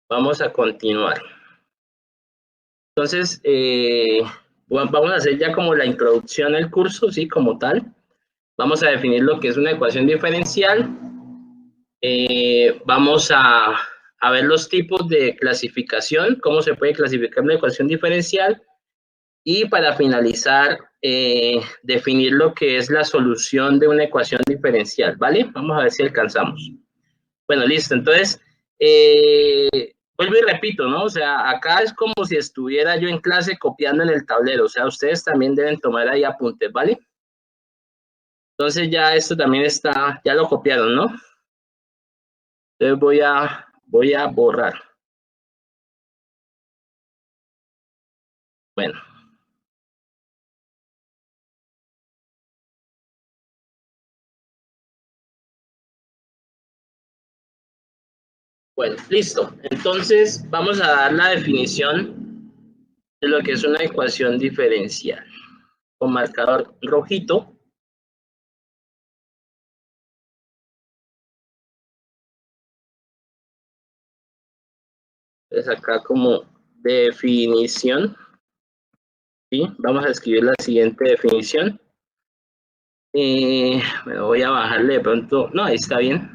Vamos a continuar. Entonces, vamos a hacer ya como la introducción al curso, ¿sí? Como tal. Vamos a definir lo que es una ecuación diferencial. Vamos a ver los tipos de clasificación, cómo se puede clasificar una ecuación diferencial. Y para finalizar, definir lo que es la solución de una ecuación diferencial, ¿vale? Vamos a ver si alcanzamos. Bueno, listo. Entonces, vuelvo y repito, ¿no? O sea, acá es como si estuviera yo en clase copiando en el tablero. O sea, ustedes también deben tomar ahí apuntes, ¿vale? Entonces ya esto también está, ya lo copiaron, ¿no? Entonces voy a borrar. Bueno. Bueno, listo. Entonces vamos a dar la definición de lo que es una ecuación diferencial. Con marcador rojito. Entonces acá como definición, ¿sí? Vamos a escribir la siguiente definición. Bueno, voy a bajarle de pronto. No, ahí está bien.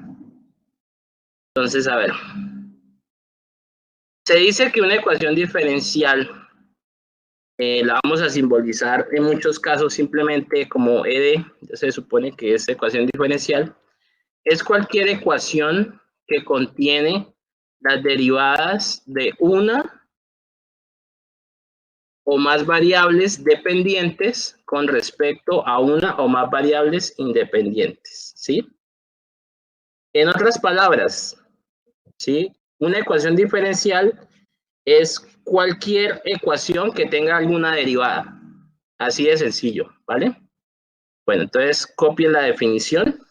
Entonces, a ver. Se dice que una ecuación diferencial la vamos a simbolizar en muchos casos simplemente como ED. Ya se supone que es ecuación diferencial. Es cualquier ecuación que contiene las derivadas de una o más variables dependientes con respecto a una o más variables independientes, ¿sí? En otras palabras, ¿sí? Una ecuación diferencial es cualquier ecuación que tenga alguna derivada. Así de sencillo, ¿vale? Bueno, entonces copien la definición.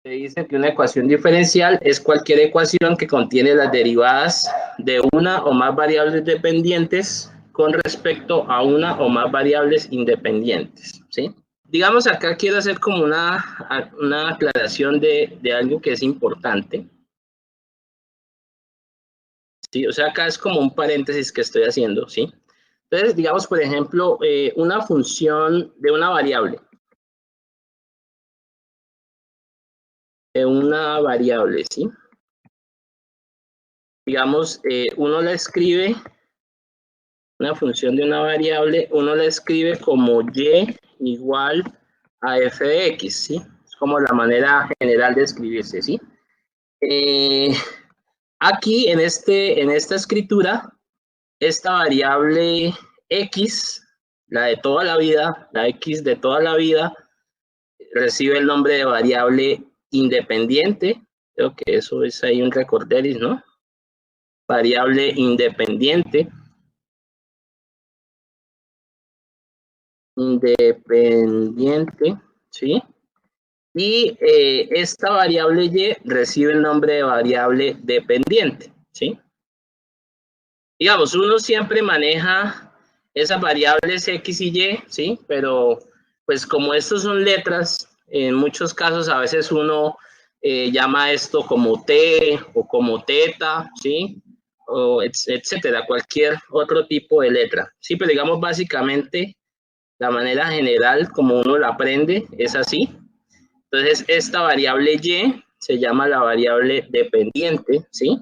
Se dice que una ecuación diferencial es cualquier ecuación que contiene las derivadas de una o más variables dependientes con respecto a una o más variables independientes, ¿sí? Digamos, acá quiero hacer como una aclaración de algo que es importante, ¿sí? O sea, acá es como un paréntesis que estoy haciendo, ¿sí? Entonces, digamos, por ejemplo, una función de una variable, ¿sí? Digamos, uno la escribe, una función de una variable, uno la escribe como y igual a f de x, ¿sí? Es como la manera general de escribirse, ¿sí? Aquí, en esta escritura, esta variable x, la de toda la vida, la x de toda la vida, recibe el nombre de variable independiente. Creo que eso es ahí un recorderis, ¿no? Variable independiente. Independiente, ¿sí? Y esta variable y recibe el nombre de variable dependiente, ¿sí? Digamos, uno siempre maneja esas variables x y y, ¿sí? Pero pues como estos son letras, en muchos casos a veces uno llama esto como t o como teta, ¿sí? O etcétera, cualquier otro tipo de letra. Sí, pero digamos básicamente la manera general como uno la aprende es así. Entonces esta variable y se llama la variable dependiente, ¿sí?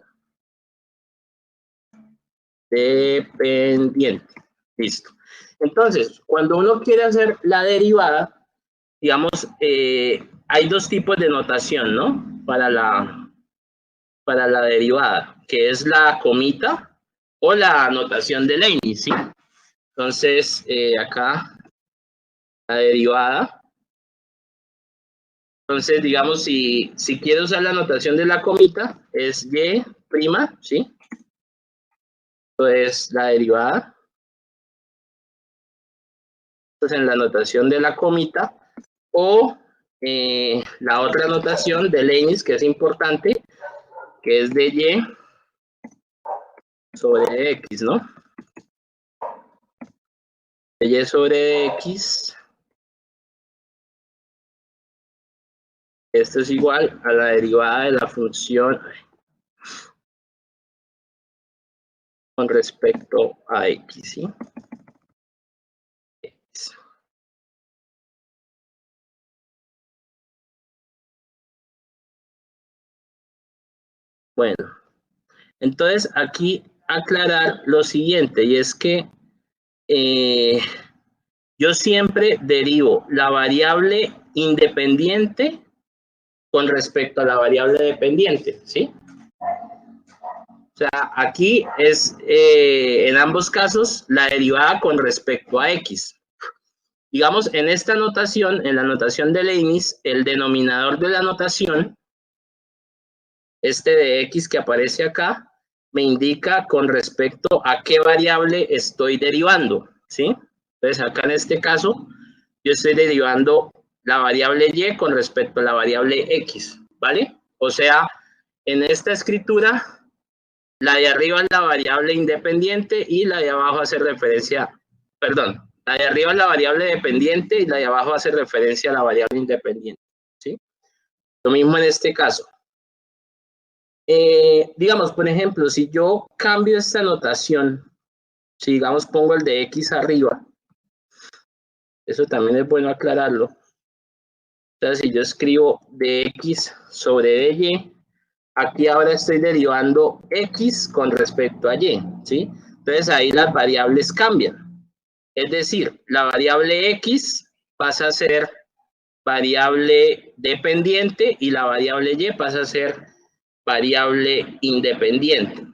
Dependiente. Listo. Entonces, cuando uno quiere hacer la derivada, digamos, hay dos tipos de notación, ¿no? Para la derivada, que es la comita o la notación de Leibniz, ¿sí? Entonces, acá, la derivada. Entonces, digamos, si quiero usar la notación de la comita, es y prima, ¿sí? Entonces, la derivada. Entonces, en la notación de la comita, o la otra notación de Leibniz, que es importante, que es de y sobre x, ¿no? De y sobre x Esto es igual a la derivada de la función con respecto a x, ¿sí? Bueno, entonces aquí aclarar lo siguiente, y es que yo siempre derivo la variable independiente con respecto a la variable dependiente, ¿sí? O sea, aquí es en ambos casos la derivada con respecto a x. Digamos, en esta notación, en la notación de Leibniz, el denominador de la notación, este de x que aparece acá, me indica con respecto a qué variable estoy derivando, ¿sí? Entonces, acá en este caso, yo estoy derivando la variable y con respecto a la variable x, ¿vale? O sea, en esta escritura, la de arriba es la variable independiente y la de abajo hace referencia, perdón, la de arriba es la variable dependiente y la de abajo hace referencia a la variable independiente, ¿sí? Lo mismo en este caso. Digamos, por ejemplo, si yo cambio esta notación, si digamos pongo el de x arriba, eso también es bueno aclararlo. Entonces, si yo escribo de x sobre de y, aquí ahora estoy derivando x con respecto a y, ¿sí? Entonces, ahí las variables cambian. Es decir, la variable x pasa a ser variable dependiente y la variable y pasa a ser variable independiente,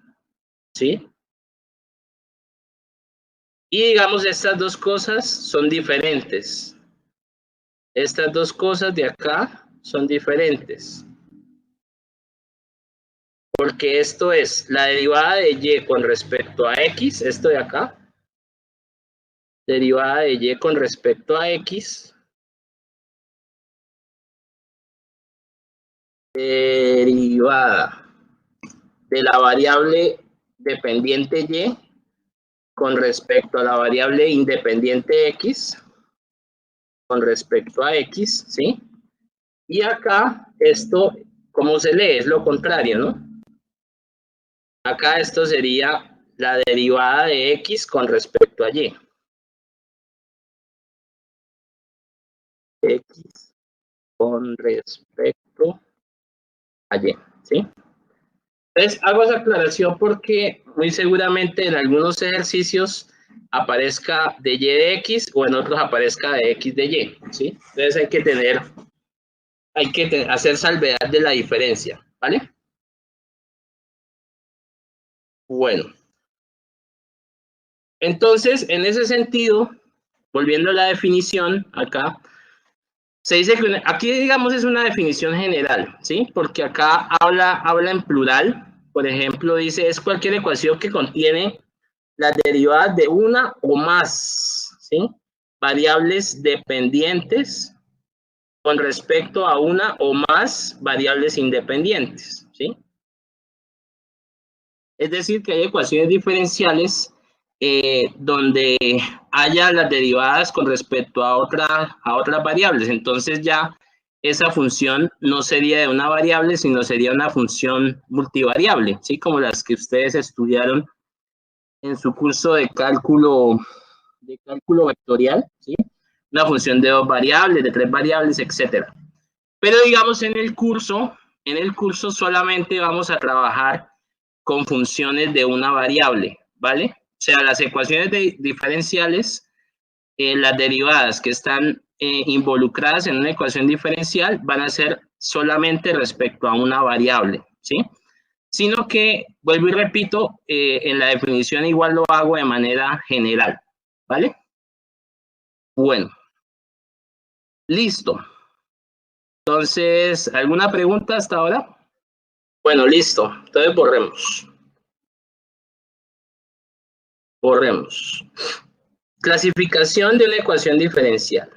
¿sí? Y digamos, estas dos cosas son diferentes. Estas dos cosas de acá son diferentes. Porque esto es la derivada de y con respecto a x, esto de acá. Derivada de y con respecto a x. Derivada de la variable dependiente y con respecto a la variable independiente x, con respecto a x, ¿sí? Y acá, esto, ¿cómo se lee? Es lo contrario, ¿no? Acá esto sería la derivada de x con respecto a y. X con respecto a y, ¿sí? Entonces, hago esa aclaración porque muy seguramente en algunos ejercicios aparezca de y de x o en otros aparezca de x de y, ¿sí? Entonces hay que hacer salvedad de la diferencia, ¿vale? Bueno, entonces, en ese sentido, volviendo a la definición acá, se dice que aquí, digamos, es una definición general, ¿sí? Porque acá habla en plural. Por ejemplo, dice, es cualquier ecuación que contiene las derivadas de una o más, ¿sí? Variables dependientes con respecto a una o más variables independientes, ¿sí? Es decir, que hay ecuaciones diferenciales donde haya las derivadas con respecto a otras variables. Entonces ya esa función no sería de una variable, sino sería una función multivariable, ¿sí? Como las que ustedes estudiaron en su curso de cálculo vectorial, ¿sí? Una función de 2 variables, de 3 variables, etcétera. Pero digamos en el curso solamente vamos a trabajar con funciones de una variable, ¿vale? O sea, las ecuaciones diferenciales, las derivadas que están involucradas en una ecuación diferencial van a ser solamente respecto a una variable, ¿sí? Sino que, vuelvo y repito, en la definición igual lo hago de manera general, ¿vale? Bueno, listo. Entonces, ¿alguna pregunta hasta ahora? Bueno, listo. Entonces borremos. Borremos. Clasificación de una ecuación diferencial.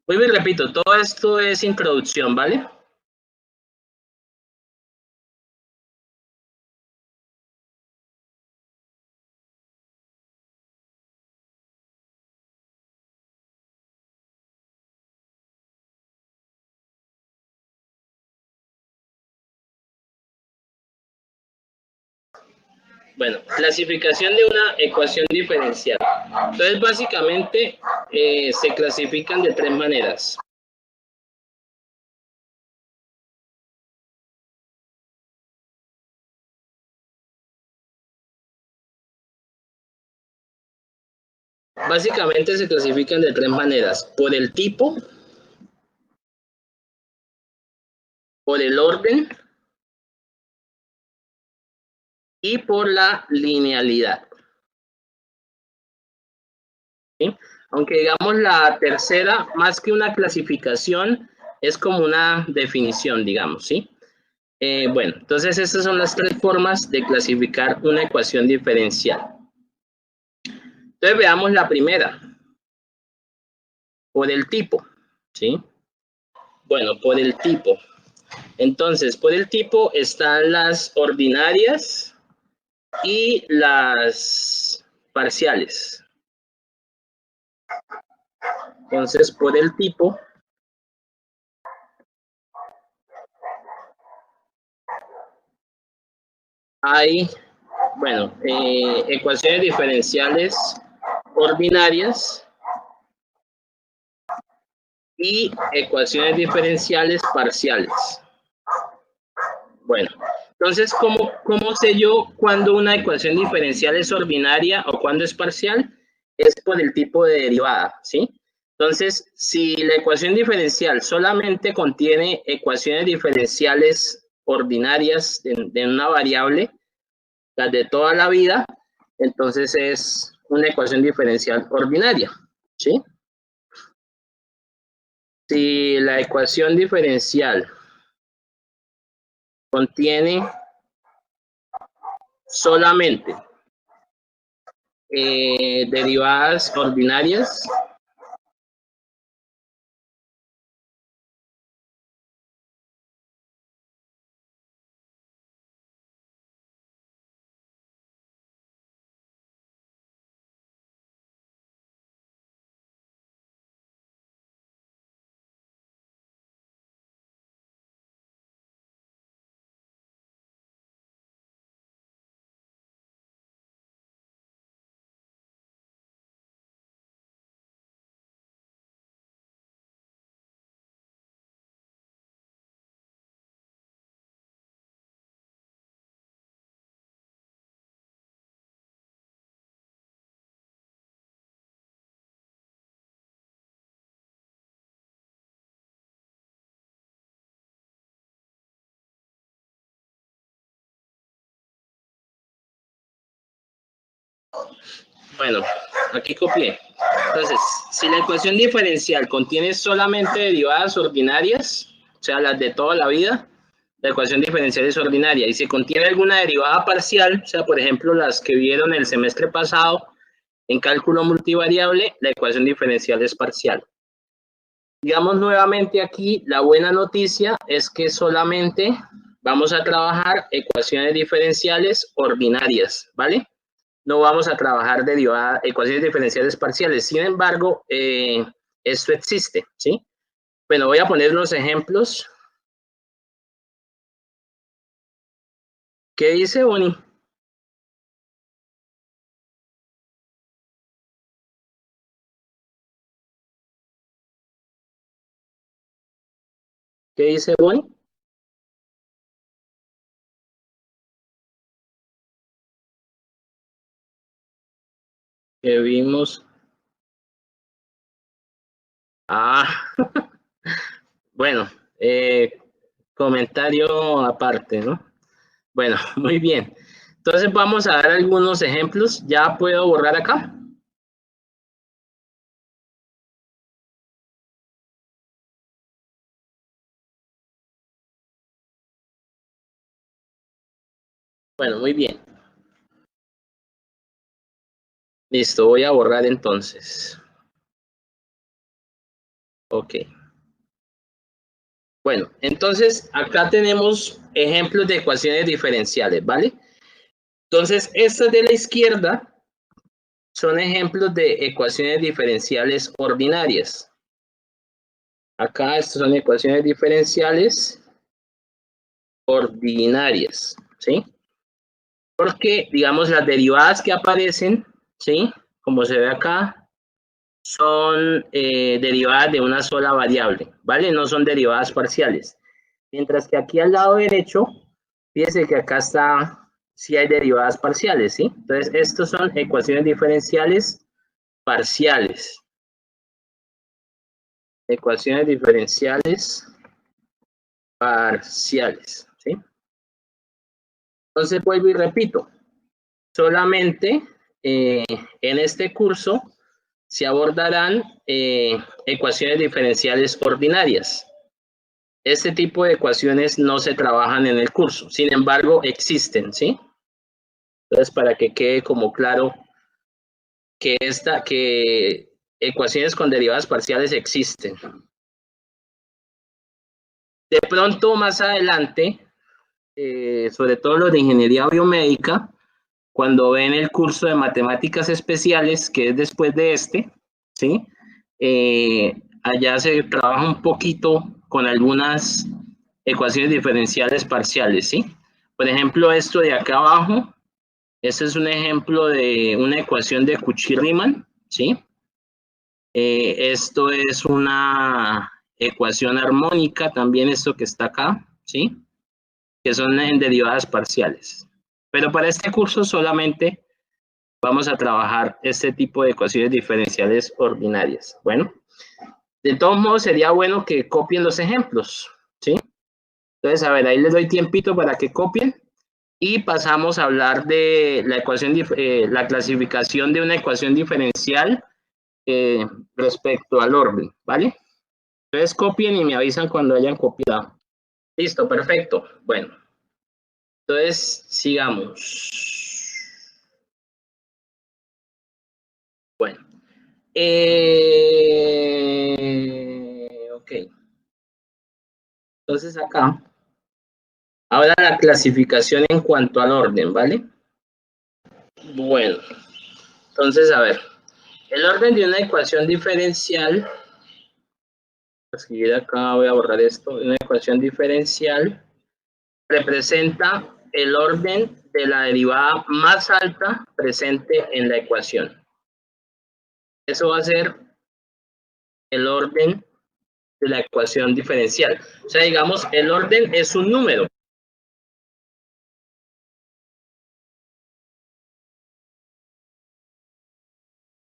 Vuelvo y repito, todo esto es introducción, ¿vale? Bueno, clasificación de una ecuación diferencial. Entonces, básicamente, se clasifican de tres maneras. Básicamente se clasifican de tres maneras: por el tipo, por el orden y por la linealidad. ¿Sí? Aunque digamos la tercera, más que una clasificación, es como una definición, digamos, ¿sí? Bueno, entonces estas son las tres formas de clasificar una ecuación diferencial. Entonces veamos la primera, por el tipo, ¿sí? Bueno, por el tipo. Entonces, por el tipo están las ordinarias y las parciales. Entonces, por el tipo hay, bueno, ecuaciones diferenciales ordinarias y ecuaciones diferenciales parciales. Bueno, entonces, ¿cómo sé yo cuándo una ecuación diferencial es ordinaria o cuándo es parcial? Es por el tipo de derivada, ¿sí? Entonces, si la ecuación diferencial solamente contiene ecuaciones diferenciales ordinarias de una variable, las de toda la vida, entonces es una ecuación diferencial ordinaria, ¿sí? Si la ecuación diferencial contiene solamente derivadas ordinarias, bueno, aquí copié. Entonces, si la ecuación diferencial contiene solamente derivadas ordinarias, o sea, las de toda la vida, la ecuación diferencial es ordinaria. Y si contiene alguna derivada parcial, o sea, por ejemplo, las que vieron el semestre pasado en cálculo multivariable, la ecuación diferencial es parcial. Digamos nuevamente aquí, la buena noticia es que solamente vamos a trabajar ecuaciones diferenciales ordinarias, ¿vale? No vamos a trabajar ecuaciones diferenciales parciales. Sin embargo, esto existe, ¿sí? Bueno, voy a poner unos ejemplos. ¿Qué dice Bonnie? ¿Qué dice Bonnie? Que vimos. Ah, bueno, comentario aparte, ¿no? Bueno, muy bien. Entonces vamos a dar algunos ejemplos. ¿Ya puedo borrar acá? Bueno, muy bien. Listo, voy a borrar entonces. Ok. Bueno, entonces acá tenemos ejemplos de ecuaciones diferenciales, ¿vale? Entonces, estas de la izquierda son ejemplos de ecuaciones diferenciales ordinarias. Acá estas son ecuaciones diferenciales ordinarias, ¿sí? Porque, digamos, las derivadas que aparecen, ¿sí? Como se ve acá, son derivadas de una sola variable, ¿vale? No son derivadas parciales. Mientras que aquí al lado derecho, fíjense que acá está, sí hay derivadas parciales, ¿sí? Entonces, estos son ecuaciones diferenciales parciales. Ecuaciones diferenciales parciales, ¿sí? Entonces, vuelvo y repito, solamente en este curso se abordarán ecuaciones diferenciales ordinarias. Este tipo de ecuaciones no se trabajan en el curso, sin embargo, existen, ¿sí? Entonces, para que quede como claro que ecuaciones con derivadas parciales existen. De pronto, más adelante, sobre todo los de ingeniería biomédica, cuando ven el curso de matemáticas especiales, que es después de este, ¿sí? Allá se trabaja un poquito con algunas ecuaciones diferenciales parciales, ¿sí? Por ejemplo, esto de acá abajo, este es un ejemplo de una ecuación de Cauchy-Riemann, ¿sí? Esto es una ecuación armónica, también esto que está acá, ¿sí? Que son en derivadas parciales. Pero para este curso solamente vamos a trabajar este tipo de ecuaciones diferenciales ordinarias. Bueno, de todos modos sería bueno que copien los ejemplos, ¿sí? Entonces, a ver, ahí les doy tiempito para que copien y pasamos a hablar de la ecuación, la clasificación de una ecuación diferencial respecto al orden, ¿vale? Entonces copien y me avisan cuando hayan copiado. Listo, perfecto. Bueno, entonces sigamos. Bueno, ok. Entonces acá, ahora la clasificación en cuanto al orden, ¿vale? Bueno, entonces a ver, el orden de una ecuación diferencial, voy a escribir acá, voy a borrar esto, una ecuación diferencial representa el orden de la derivada más alta presente en la ecuación. Eso va a ser el orden de la ecuación diferencial. O sea, digamos, el orden es un número.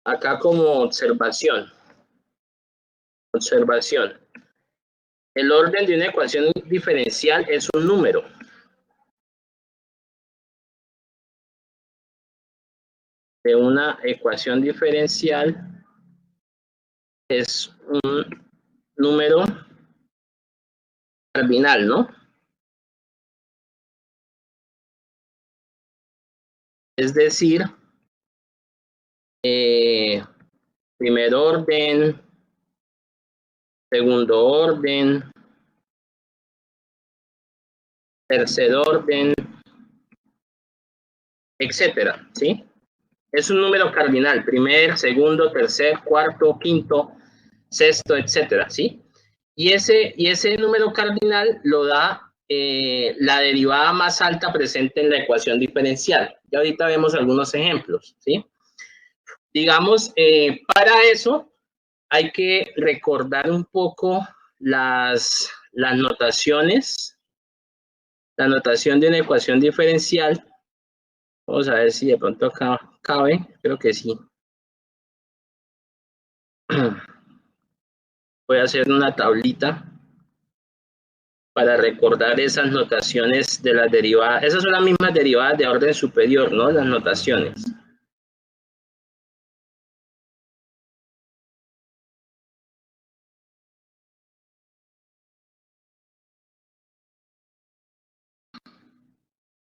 Acá como observación. Observación. El orden de una ecuación diferencial es un número. De una ecuación diferencial es un número cardinal, ¿no? Es decir, primer orden, segundo orden, tercer orden, etcétera, ¿sí? Es un número cardinal, primer, segundo, tercer, cuarto, quinto, sexto, etcétera, ¿sí? Y ese número cardinal lo da la derivada más alta presente en la ecuación diferencial. Y ahorita vemos algunos ejemplos, ¿sí? Digamos, para eso hay que recordar un poco las notaciones, la notación de una ecuación diferencial. Vamos a ver si de pronto acá cabe, creo que sí. Voy a hacer una tablita para recordar esas notaciones de las derivadas. Esas son las mismas derivadas de orden superior, ¿no? Las notaciones.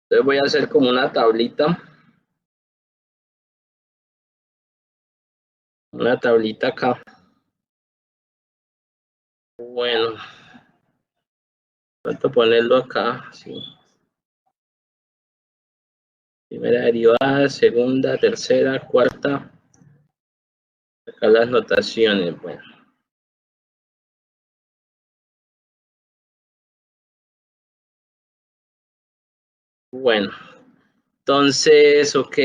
Entonces voy a hacer como una tablita. Una tablita acá. Bueno, voy a ponerlo acá, sí. Primera derivada, segunda, tercera, cuarta. Acá las notaciones, bueno. Bueno, Entonces, ok.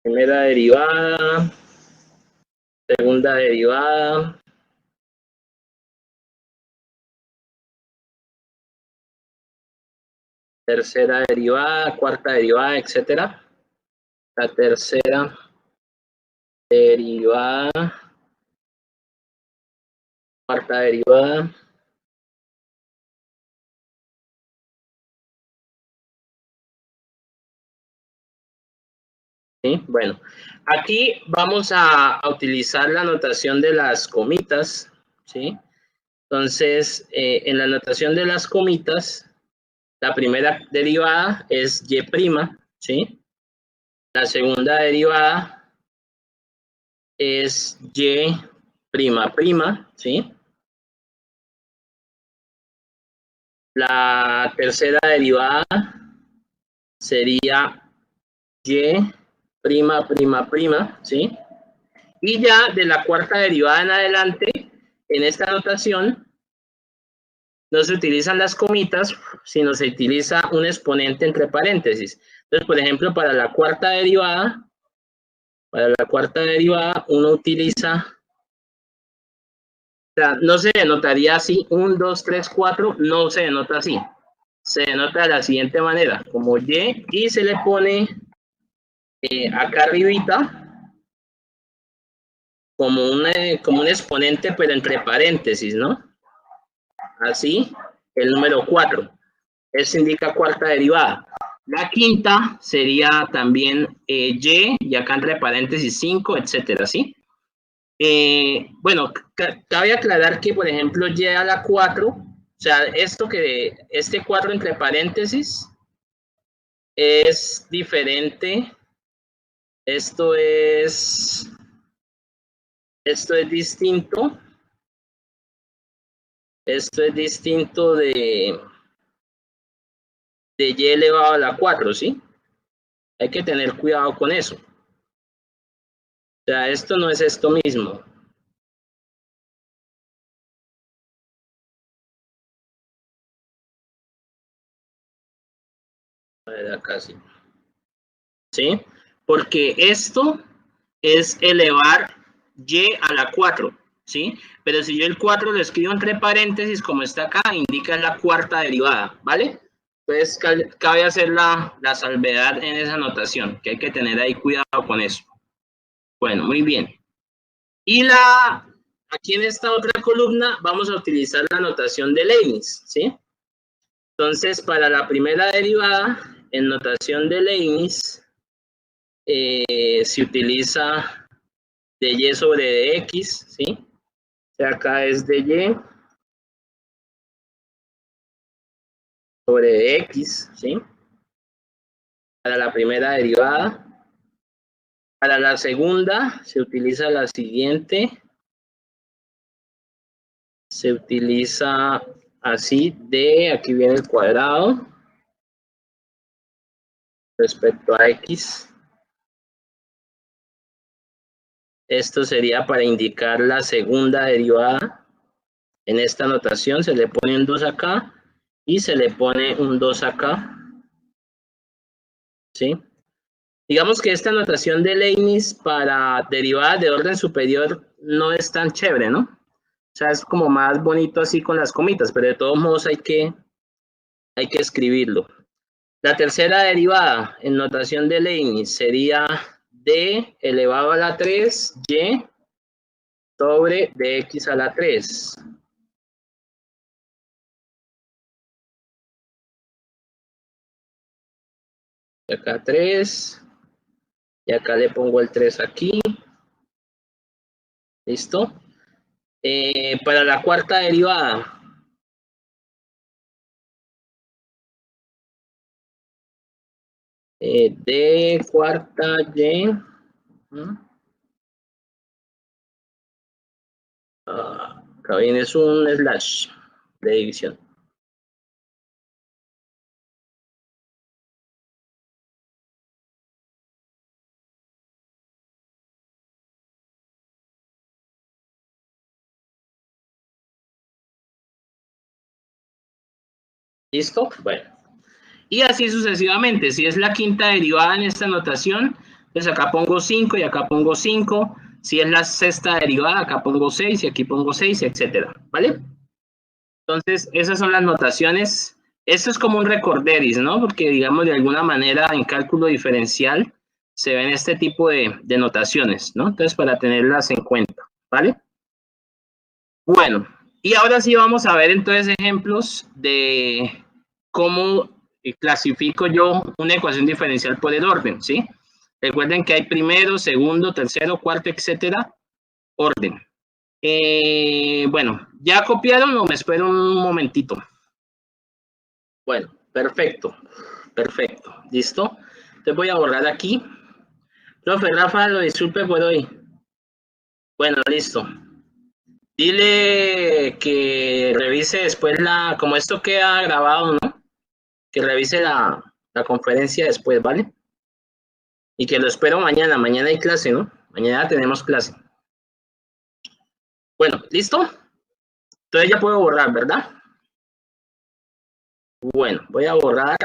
Primera derivada, segunda derivada, tercera derivada, cuarta derivada, etcétera. La tercera derivada, cuarta derivada. ¿Sí? Bueno, aquí vamos a utilizar la notación de las comitas, ¿sí? Entonces, en la notación de las comitas, la primera derivada es y', ¿sí? La segunda derivada es y', ¿sí? La tercera derivada sería y', ¿sí? Y ya de la cuarta derivada en adelante, en esta notación, no se utilizan las comitas, sino se utiliza un exponente entre paréntesis. Entonces, por ejemplo, para la cuarta derivada, uno utiliza, o sea, no se denotaría así, 1, 2, 3, 4, no se denota así. Se denota de la siguiente manera, como y se le pone acá arribita como un exponente, pero entre paréntesis, ¿no? Así, el número 4. Eso indica cuarta derivada. La quinta sería también y acá entre paréntesis 5, etcétera, ¿sí? Bueno, cabe aclarar que, por ejemplo, y a la 4, o sea, este 4 entre paréntesis es diferente. Esto es distinto. Esto es distinto de y elevado a la 4, ¿sí? Hay que tener cuidado con eso. O sea, esto no es esto mismo. A ver, acá sí. ¿Sí? Porque esto es elevar y a la 4, ¿sí? Pero si yo el 4 lo escribo entre paréntesis, como está acá, indica la cuarta derivada, ¿vale? Entonces, cabe hacer la salvedad en esa notación, que hay que tener ahí cuidado con eso. Bueno, muy bien. Y aquí en esta otra columna vamos a utilizar la notación de Leibniz, ¿sí? Entonces, para la primera derivada, en notación de Leibniz, se utiliza de y sobre de x, ¿sí? O sea, acá es de y sobre de x, ¿sí? Para la primera derivada. Para la segunda se utiliza la siguiente. Se utiliza así, aquí viene el cuadrado respecto a x. Esto sería para indicar la segunda derivada. En esta notación se le pone un 2 acá y se le pone un 2 acá, ¿sí? Digamos que esta notación de Leibniz para derivadas de orden superior no es tan chévere, ¿no? O sea, es como más bonito así con las comitas, pero de todos modos hay que escribirlo. La tercera derivada en notación de Leibniz sería d elevado a la 3 y sobre dx a la 3. Y acá 3. Y acá le pongo el 3 aquí. ¿Listo? Para la cuarta derivada. D cuarta y. Acá viene es un slash de división. ¿Listo? Bueno. Y así sucesivamente. Si es la quinta derivada en esta notación, pues acá pongo 5 y acá pongo 5. Si es la sexta derivada, acá pongo 6 y aquí pongo 6, etcétera. ¿Vale? Entonces, esas son las notaciones. Esto es como un recorderis, ¿no? Porque, digamos, de alguna manera en cálculo diferencial se ven este tipo de notaciones, ¿no? Entonces, para tenerlas en cuenta, ¿vale? Bueno, y ahora sí vamos a ver entonces ejemplos de cómo clasifico yo una ecuación diferencial por el orden, ¿sí? Recuerden que hay primero, segundo, tercero, cuarto, etcétera, orden. Bueno, ¿ya copiaron o me espero un momentito? Bueno, perfecto, perfecto, ¿listo? Te voy a borrar aquí. Profe, Rafa, lo disculpe por hoy. Bueno, listo. Dile que revise después como esto queda grabado, ¿no? Que revise la conferencia después, ¿vale? Y que lo espero mañana. Mañana hay clase, ¿no? Mañana tenemos clase. Bueno, ¿listo? Entonces ya puedo borrar, ¿verdad? Bueno, voy a borrar.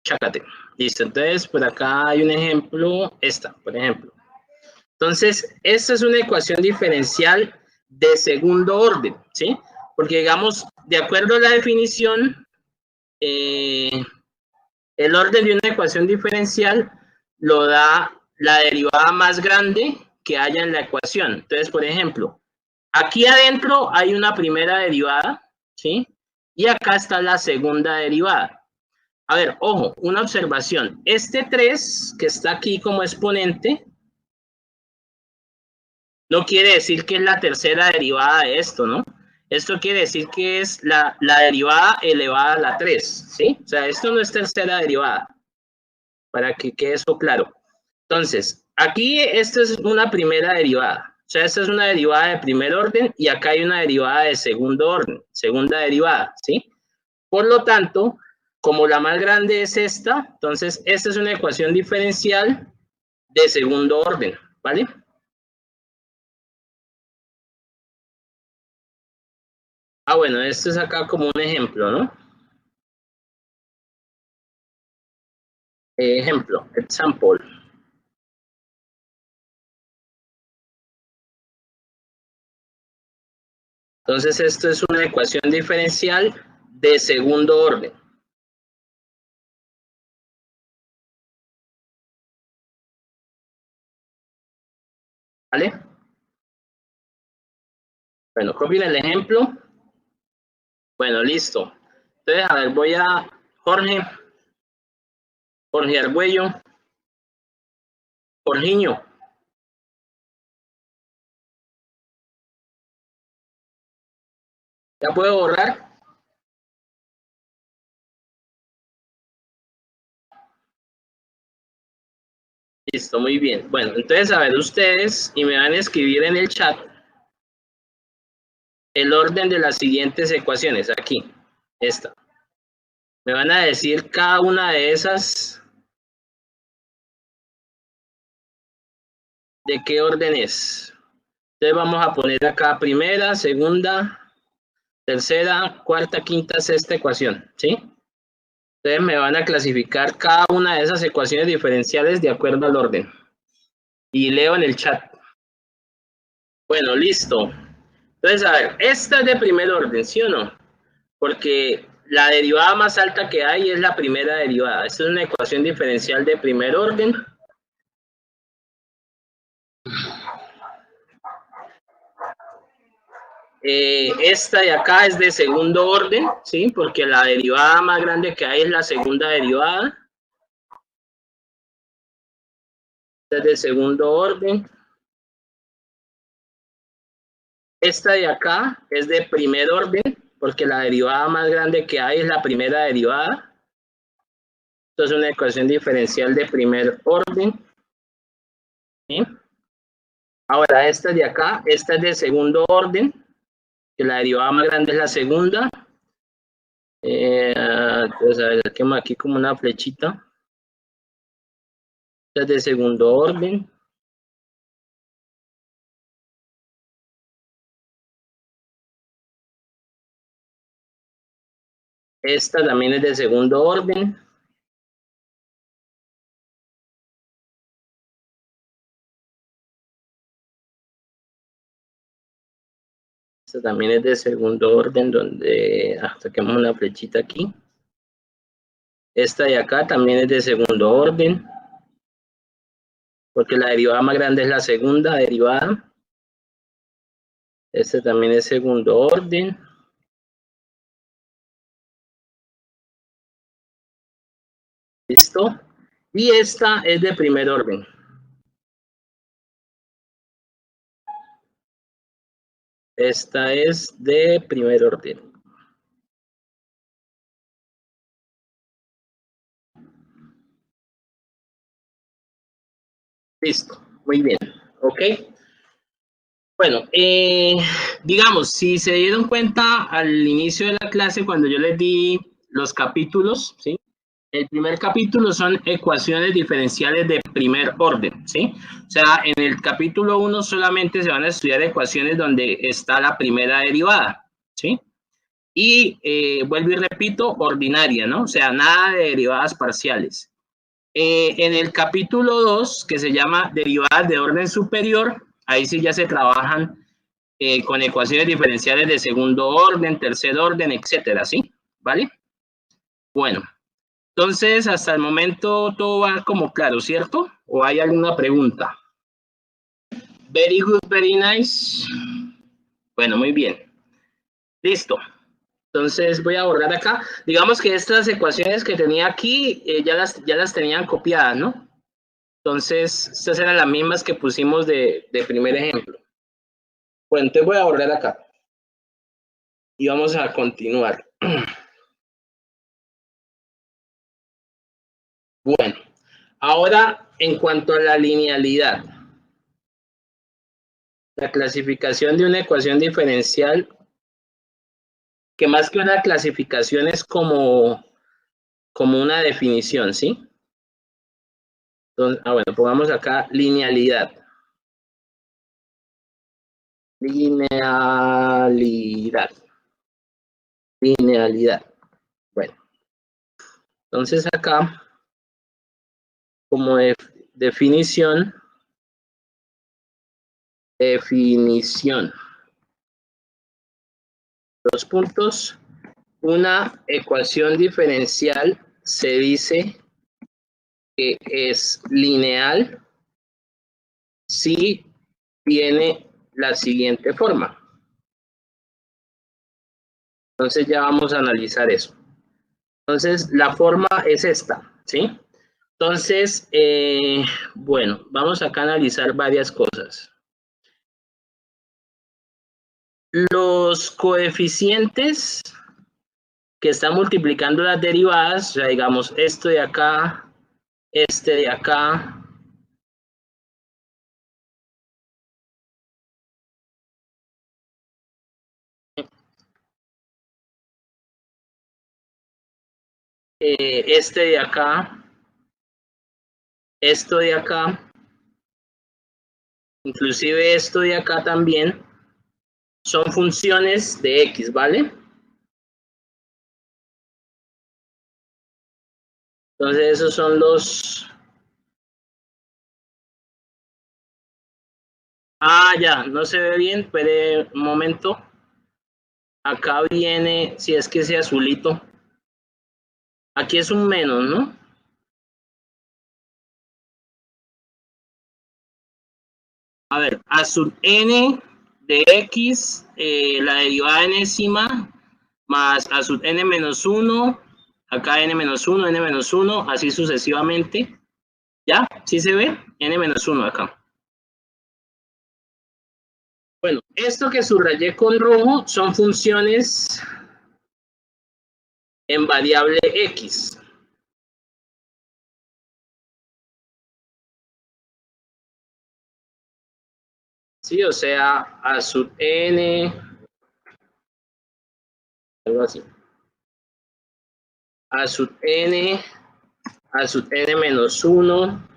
Chácate. Listo. Entonces, por acá hay un ejemplo. Esta, por ejemplo. Entonces, esta es una ecuación diferencial de segundo orden, ¿sí? Porque, digamos, de acuerdo a la definición, el orden de una ecuación diferencial lo da la derivada más grande que haya en la ecuación. Entonces, por ejemplo, aquí adentro hay una primera derivada, ¿sí? Y acá está la segunda derivada. A ver, ojo, una observación. Este 3 que está aquí como exponente no quiere decir que es la tercera derivada de esto, ¿no? Esto quiere decir que es la derivada elevada a la 3, ¿sí? O sea, esto no es tercera derivada, para que quede eso claro. Entonces, aquí esta es una primera derivada. O sea, esta es una derivada de primer orden y acá hay una derivada de segundo orden, segunda derivada, ¿sí? Por lo tanto, como la más grande es esta, entonces esta es una ecuación diferencial de segundo orden, ¿vale? Ah, bueno, esto es acá como un ejemplo, ¿no? Ejemplo, example. Entonces, esto es una ecuación diferencial de segundo orden, ¿vale? Bueno, copien el ejemplo. Bueno, listo. Entonces, a ver, voy a Jorge Argüello, Jorginho. ¿Ya puedo borrar? Listo, muy bien. Bueno, entonces, a ver, ustedes y me van a escribir en el chat el orden de las siguientes ecuaciones. Aquí, esta. Me van a decir cada una de esas, de qué orden es. Entonces, vamos a poner acá primera, segunda, tercera, cuarta, quinta, sexta ecuación, ¿sí? Entonces me van a clasificar cada una de esas ecuaciones diferenciales de acuerdo al orden. Y leo en el chat. Bueno, listo. Entonces, a ver, esta es de primer orden, ¿sí o no? Porque la derivada más alta que hay es la primera derivada. Esta es una ecuación diferencial de primer orden. Esta de acá es de segundo orden, ¿sí? Porque la derivada más grande que hay es la segunda derivada. Esta es de segundo orden. Esta de acá es de primer orden, porque la derivada más grande que hay es la primera derivada. Esto es una ecuación diferencial de primer orden, ¿sí? Ahora, esta de acá, esta es de segundo orden, que la derivada más grande es la segunda. Entonces, a ver, quema aquí como una flechita. Esta es de segundo orden. Esta también es de segundo orden. Esta también es de segundo orden, donde saquemos una flechita aquí. Esta de acá también es de segundo orden, porque la derivada más grande es la segunda derivada. Este también es segundo orden. ¿Listo? Y esta es de primer orden. Esta es de primer orden. Listo, muy bien. Ok. Bueno, digamos, si se dieron cuenta al inicio de la clase, cuando yo les di los capítulos, ¿sí? El primer capítulo son ecuaciones diferenciales de primer orden, ¿sí? O sea, en el capítulo 1 solamente se van a estudiar ecuaciones donde está la primera derivada, ¿sí? Y vuelvo y repito, ordinaria, ¿no? O sea, nada de derivadas parciales. En el capítulo 2, que se llama derivadas de orden superior, ahí sí ya se trabajan con ecuaciones diferenciales de segundo orden, tercer orden, etcétera, ¿sí? ¿Vale? Bueno, entonces hasta el momento todo va como claro, ¿cierto? ¿O hay alguna pregunta? Very good, very nice. Bueno, muy bien. Listo. Entonces voy a borrar acá. Digamos que estas ecuaciones que tenía aquí ya las tenían copiadas, ¿no? Entonces, estas eran las mismas que pusimos de primer ejemplo. Bueno, entonces voy a borrar acá. Y vamos a continuar. Bueno, ahora en cuanto a la linealidad. La clasificación de una ecuación diferencial, que más que una clasificación es como una definición, ¿sí? Entonces, bueno, pongamos acá linealidad. Linealidad. Linealidad. Bueno, entonces acá, como definición, dos puntos. Una ecuación diferencial se dice que es lineal si tiene la siguiente forma. Entonces ya vamos a analizar eso. Entonces la forma es esta, ¿sí? Entonces, bueno, vamos acá a analizar varias cosas. Los coeficientes que están multiplicando las derivadas, o sea, digamos, esto de acá, este de acá, este de acá, esto de acá, inclusive esto de acá también, son funciones de X, ¿vale? Entonces esos son los... Ah, ya, no se ve bien, espere un momento. Acá viene, si es que ese azulito. Aquí es un menos, ¿no? A ver, a sub n de x, la derivada enésima, más a sub n menos 1, acá n menos 1, n menos 1, así sucesivamente. ¿Ya? ¿Sí se ve? N menos 1 acá. Bueno, esto que subrayé con rojo son funciones en variable x. Sí, o sea, a sub n, algo así. A sub n, a sub n menos 1,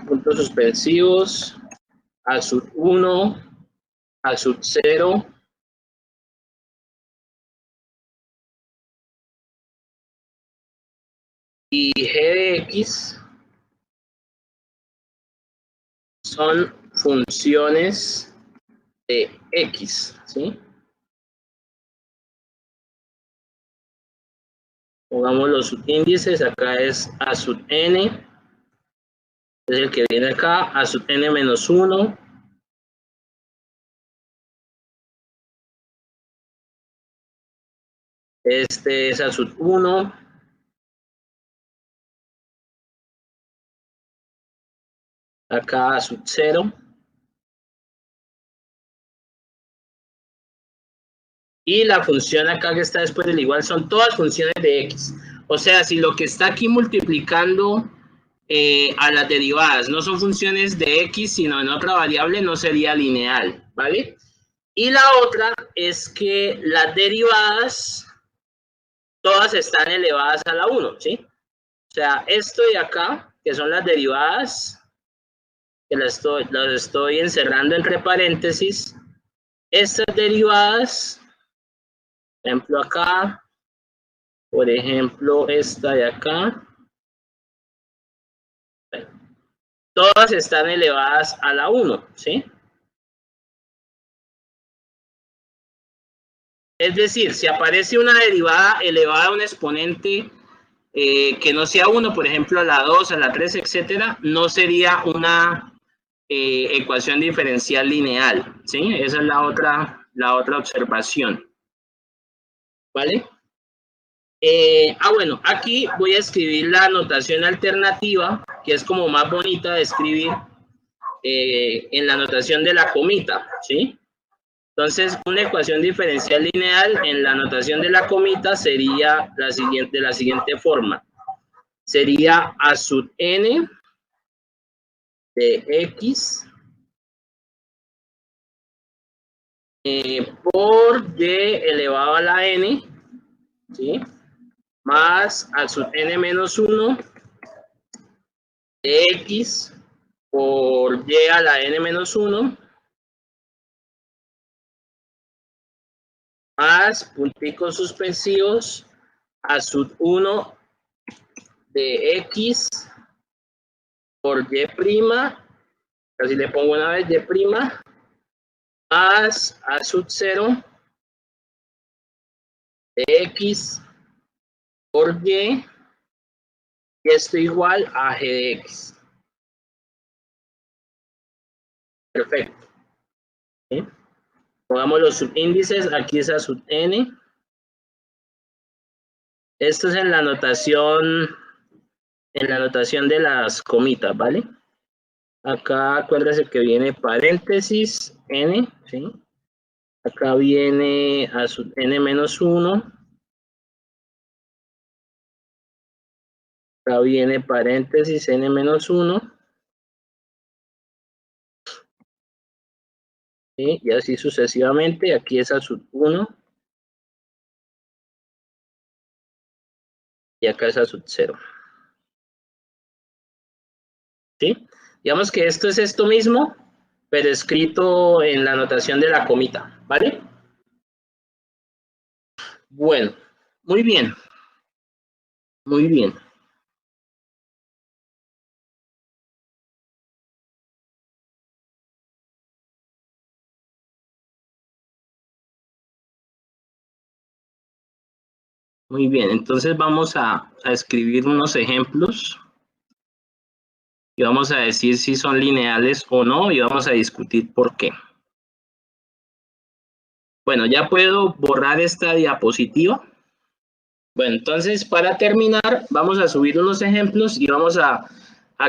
puntos suspensivos, a sub 1, a sub 0, y g de x son funciones de x, ¿sí? Pongamos los subíndices, acá es a sub n, es el que viene acá, a sub n menos 1, este es a sub 1, acá a sub 0, y la función acá que está después del igual son todas funciones de x. O sea, si lo que está aquí multiplicando a las derivadas no son funciones de x, sino en otra variable, no sería lineal, ¿vale? Y la otra es que las derivadas todas están elevadas a la 1, ¿sí? O sea, esto de acá, que son las derivadas, que las estoy encerrando entre paréntesis, estas derivadas, ejemplo acá, por ejemplo esta de acá, todas están elevadas a la 1, ¿sí? Es decir, si aparece una derivada elevada a un exponente que no sea 1, por ejemplo a la 2, a la 3, etcétera, no sería una ecuación diferencial lineal, ¿sí? Esa es la otra observación, ¿vale? Bueno, aquí voy a escribir la notación alternativa, que es como más bonita de escribir en la notación de la comita, ¿sí? Entonces, una ecuación diferencial lineal en la notación de la comita sería de la siguiente forma. Sería a sub n de x por y elevado a la n, ¿sí? Más a sub n menos 1 de x por y a la n menos 1 más punticos suspensivos a sub 1 de x por y prima, así le pongo una vez y prima, más a sub 0 de x por y esto igual a g de x. Perfecto. ¿Sí? Pongamos los subíndices, aquí es a sub n. Esto es en la notación de las comitas, ¿vale? Acá acuérdese que viene paréntesis n, ¿sí? Acá viene a sub n menos 1. Acá viene paréntesis n menos 1. ¿Sí? Y así sucesivamente. Aquí es a sub 1. Y acá es a sub 0. ¿Sí? Digamos que esto es esto mismo, pero escrito en la notación de la comita, ¿vale? Bueno, muy bien. Muy bien. Muy bien, entonces vamos a escribir unos ejemplos y vamos a decir si son lineales o no y vamos a discutir por qué. Bueno, ya puedo borrar esta diapositiva. Bueno, entonces para terminar vamos a subir unos ejemplos y vamos a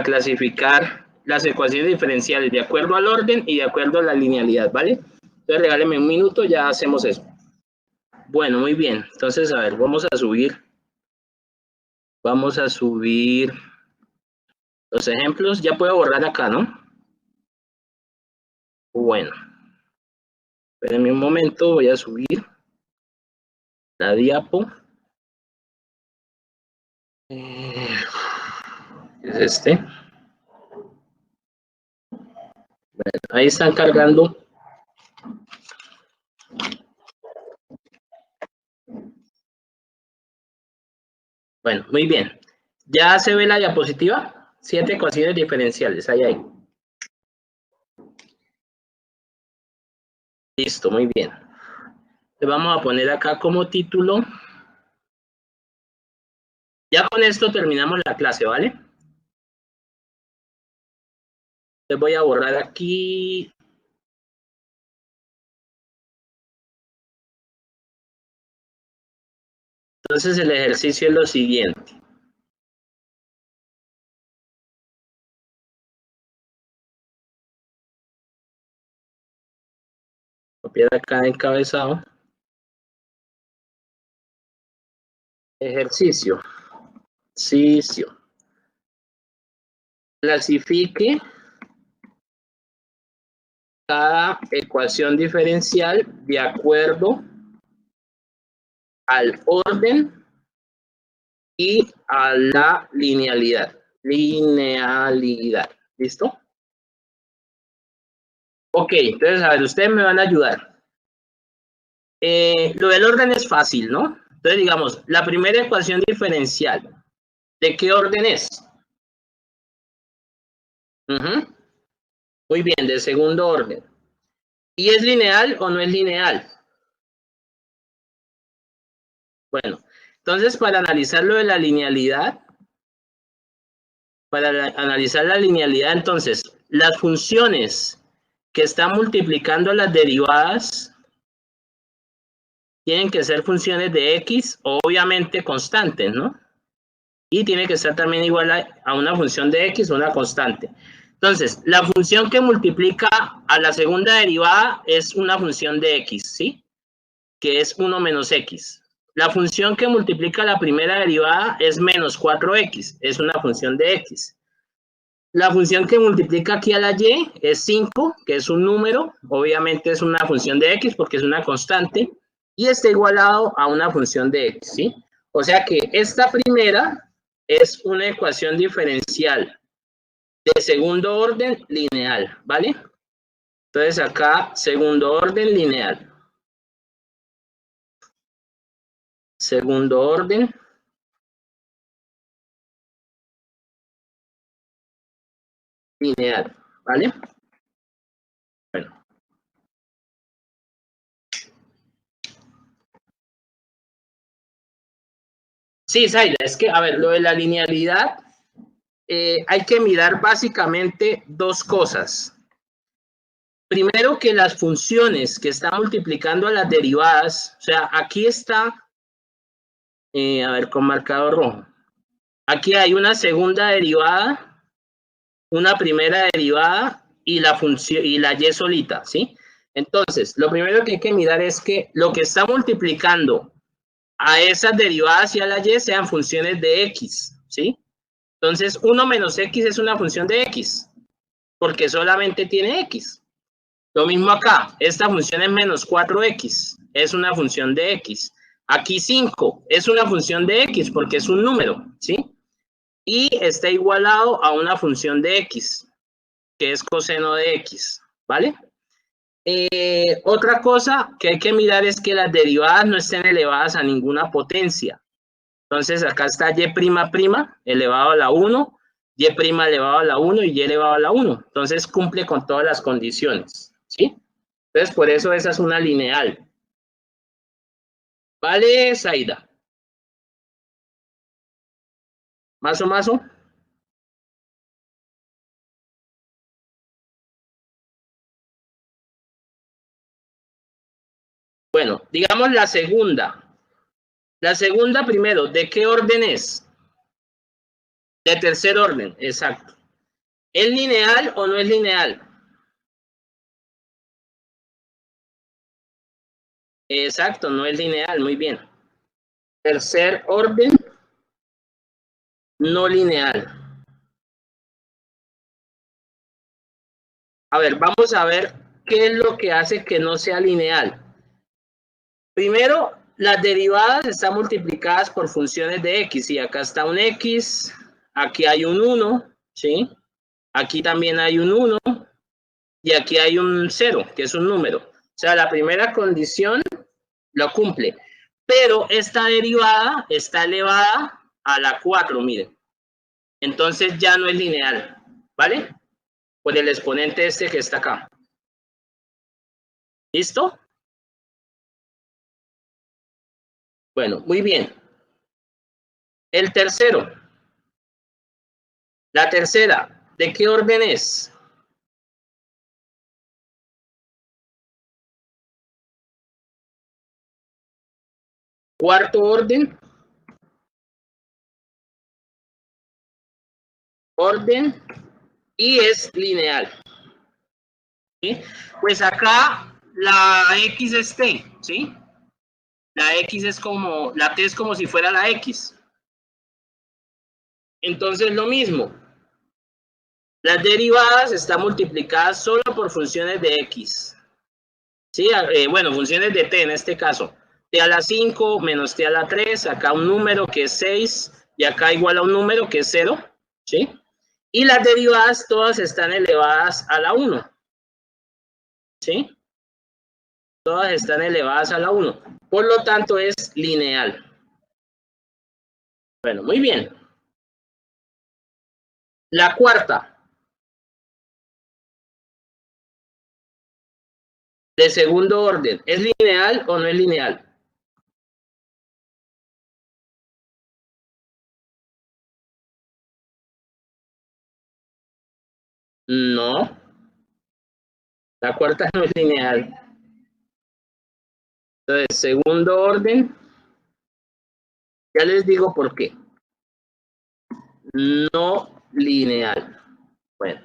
clasificar las ecuaciones diferenciales de acuerdo al orden y de acuerdo a la linealidad, ¿vale? Entonces regáleme un minuto, ya hacemos eso. Bueno, muy bien. Entonces, a ver, vamos a subir los ejemplos. Ya puedo borrar acá, ¿no? Bueno, espérenme un momento, voy a subir la diapo. Es este. Bueno, ahí están cargando. Bueno, muy bien. ¿Ya se ve la diapositiva? 7 ecuaciones diferenciales, ahí. Listo, muy bien. Le vamos a poner acá como título. Ya con esto terminamos la clase, ¿vale? Les voy a borrar aquí. Entonces el ejercicio es lo siguiente. Copiar acá encabezado. Ejercicio. Clasifique cada ecuación diferencial de acuerdo al orden y a la linealidad. ¿Listo? Ok, entonces, a ver, ustedes me van a ayudar. Lo del orden es fácil, ¿no? Entonces, digamos, la primera ecuación diferencial, ¿de qué orden es? Muy bien, de segundo orden. ¿Y es lineal o no es lineal? Bueno, entonces para analizar lo de la linealidad, entonces, las funciones que están multiplicando las derivadas tienen que ser funciones de x, obviamente constantes, ¿no? Y tiene que ser también igual a una función de x o una constante. Entonces, la función que multiplica a la segunda derivada es una función de x, ¿sí? Que es 1 menos x. La función que multiplica la primera derivada es menos 4x, es una función de x. La función que multiplica aquí a la y es 5, que es un número, obviamente es una función de x porque es una constante, y está igualado a una función de x, ¿sí? O sea que esta primera es una ecuación diferencial de segundo orden lineal, ¿vale? Entonces acá, segundo orden lineal. Segundo orden lineal, ¿vale? Bueno. Sí, Zaira, es que, a ver, lo de la linealidad, hay que mirar básicamente dos cosas. Primero, que las funciones que están multiplicando a las derivadas, o sea, aquí está, a ver, con marcador rojo. Aquí hay una segunda derivada, una primera derivada y la función y la y solita, ¿sí? Entonces, lo primero que hay que mirar es que lo que está multiplicando a esas derivadas y a la y sean funciones de x, ¿sí? Entonces, 1 menos x es una función de x, porque solamente tiene x. Lo mismo acá, esta función es menos 4x, es una función de x. Aquí 5 es una función de x porque es un número, ¿sí? Y está igualado a una función de x, que es coseno de x, ¿vale? Otra cosa que hay que mirar es que las derivadas no estén elevadas a ninguna potencia. Entonces acá está y' elevado a la 1, y' elevado a la 1 y y elevado a la 1. Entonces cumple con todas las condiciones, ¿sí? Entonces por eso esa es una lineal. ¿Vale, Zaida? ¿Más o más? Bueno, digamos la segunda. La segunda primero, ¿de qué orden es? De tercer orden, exacto. ¿Es lineal o no es lineal? Exacto, no es lineal, muy bien. Tercer orden, no lineal. A ver, vamos a ver qué es lo que hace que no sea lineal. Primero, las derivadas están multiplicadas por funciones de x. Y acá está un x, aquí hay un 1, ¿sí? Aquí también hay un 1 y aquí hay un 0, que es un número. O sea, la primera condición lo cumple. Pero esta derivada está elevada a la 4, miren. entonces ya no es lineal, ¿vale? Por el exponente este que está acá. ¿Listo? Bueno, muy bien. El tercero. La tercera, ¿de qué orden es? Cuarto orden, y es lineal. ¿Sí? Pues acá la X es T, ¿sí? La X es como, la T es como si fuera la X. Entonces lo mismo, las derivadas están multiplicadas solo por funciones de X. ¿Sí? Bueno, funciones de T en este caso. T a la 5 menos T a la 3, acá un número que es 6 y acá igual a un número que es 0. ¿Sí? Y las derivadas todas están elevadas a la 1. ¿Sí? Todas están elevadas a la 1. Por lo tanto, es lineal. Bueno, muy bien. La cuarta. De segundo orden. ¿Es lineal o no es lineal? No. La cuarta no es lineal. Entonces, segundo orden. Ya les digo por qué. No lineal. Bueno.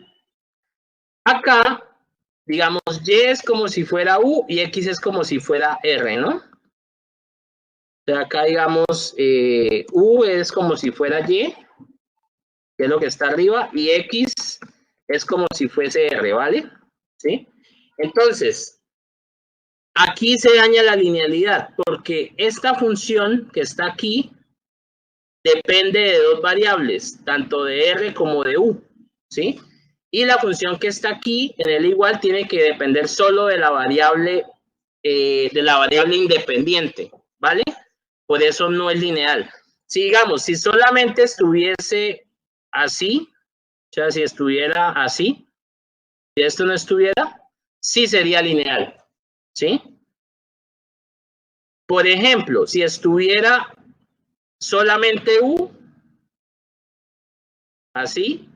Acá, digamos, Y es como si fuera U y X es como si fuera R, ¿no? O sea, acá, digamos, U es como si fuera Y, que es lo que está arriba, y X es como si fuese R, ¿vale? ¿Sí? Entonces, aquí se daña la linealidad, porque esta función que está aquí depende de dos variables, tanto de R como de U, ¿sí? Y la función que está aquí en el igual tiene que depender solo de la variable independiente, ¿vale? Por eso no es lineal. Si digamos, si solamente estuviese así, o sea, si estuviera así, si esto no estuviera, sí sería lineal, ¿sí? Por ejemplo, si estuviera solamente U, así,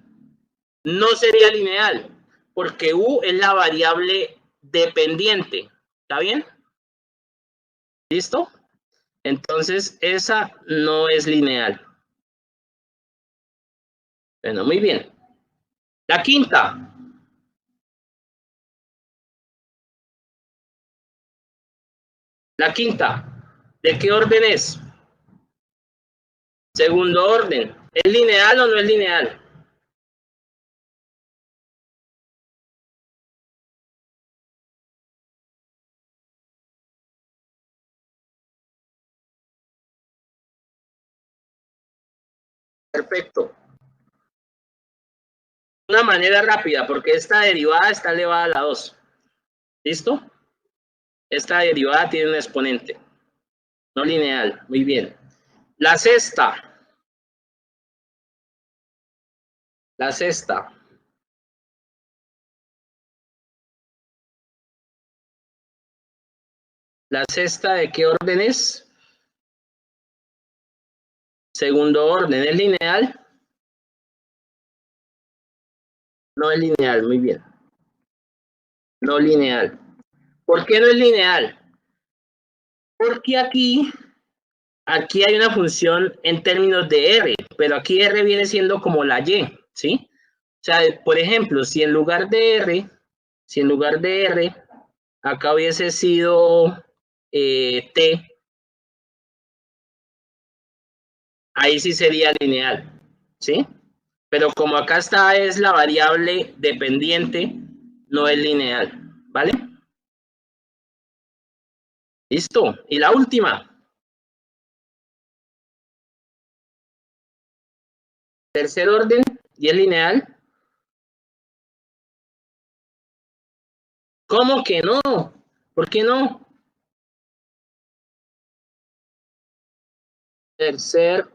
no sería lineal, porque U es la variable dependiente. ¿Está bien? ¿Listo? Entonces, esa no es lineal. Bueno, muy bien. La quinta. La quinta. ¿De qué orden es? Segundo orden. ¿Es lineal o no es lineal? Perfecto. Una manera rápida, porque esta derivada está elevada a la 2. ¿Listo? Esta derivada tiene un exponente. No lineal. Muy bien. La sexta. La sexta. ¿La sexta de qué orden es? Segundo orden. ¿Es lineal? No es lineal. Muy bien. No lineal. ¿Por qué no es lineal? Porque aquí hay una función en términos de R, pero aquí R viene siendo como la Y, ¿sí? O sea, por ejemplo, si en lugar de R, acá hubiese sido T, ahí sí sería lineal, ¿sí? Pero como acá está es la variable dependiente, no es lineal, ¿vale? Listo. Y la última, tercer orden, y es lineal. ¿Cómo que no? ¿Por qué no? Tercer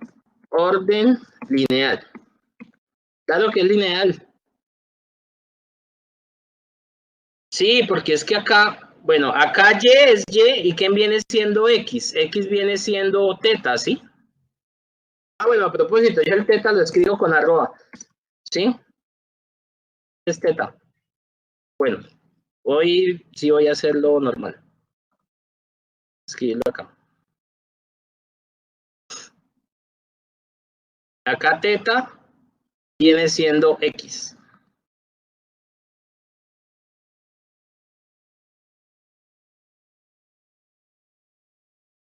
orden lineal. Claro que es lineal. Sí, porque es que acá, bueno, acá y es y, ¿y quién viene siendo x? X viene siendo teta, ¿sí? Ah, bueno, a propósito, yo el teta lo escribo con arroba, ¿sí? Es teta. Bueno, hoy sí voy a hacerlo normal. Escribirlo acá. Acá teta viene siendo x.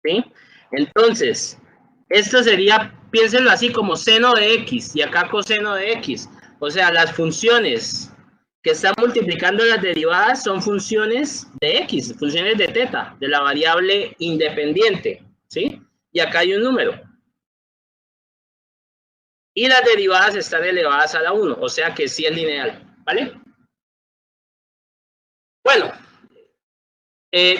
¿Sí? Entonces, esto sería, piénsenlo así como seno de x y acá coseno de x. O sea, las funciones que están multiplicando las derivadas son funciones de x, funciones de teta, de la variable independiente, ¿sí? Y acá hay un número. Y las derivadas están elevadas a la 1, o sea que sí es lineal, ¿vale? Bueno,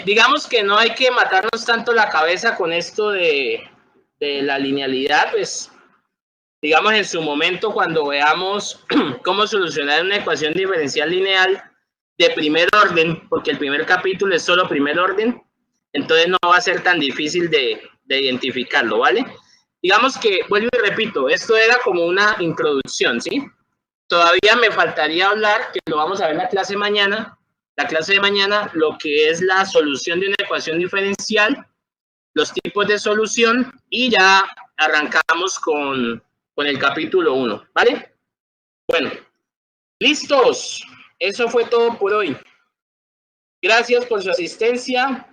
digamos que no hay que matarnos tanto la cabeza con esto de la linealidad, pues digamos en su momento cuando veamos cómo solucionar una ecuación diferencial lineal de primer orden, porque el primer capítulo es solo primer orden, entonces no va a ser tan difícil de identificarlo, ¿vale? Digamos que, vuelvo y repito, esto era como una introducción, ¿sí? Todavía me faltaría hablar, que lo vamos a ver en la clase mañana, la clase de mañana, lo que es la solución de una ecuación diferencial, los tipos de solución y ya arrancamos con el capítulo 1, ¿vale? Bueno, listos. Eso fue todo por hoy. Gracias por su asistencia.